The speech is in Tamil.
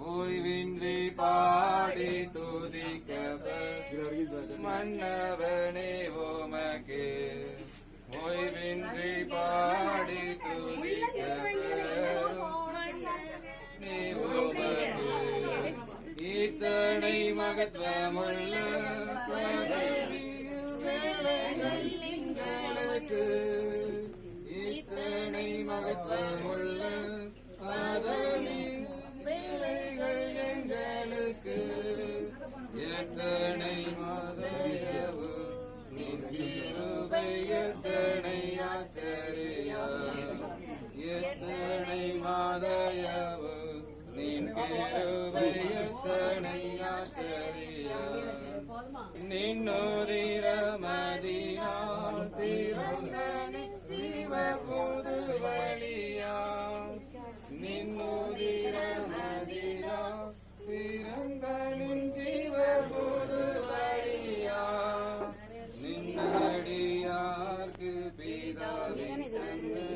ஓய்வின்றி பாடி துதிக்க மன்னவனே ஓமக்கே ஓய்வின்றி பாடி துதிக்க நீ ஓமக்கே இத்தனை மகத்துவமுள்ள இத்தனை மகத்துவமுள்ள வேலைகள் எங்களுக்கு எத்தனை மாதையவு நின்றுபை எத்தனை ஆச்சரியா எத்தனை மாதையவு நின்றுபை எத்தனை ஆச்சரியா நின்னோதிரமதினால் திறந்த ஜீவ புது வழியாம் நின்னோதிரமதினால் திறந்த ஜீவ புது வழியாம் நின்னடியார்க்கு பிதாவின் சங்க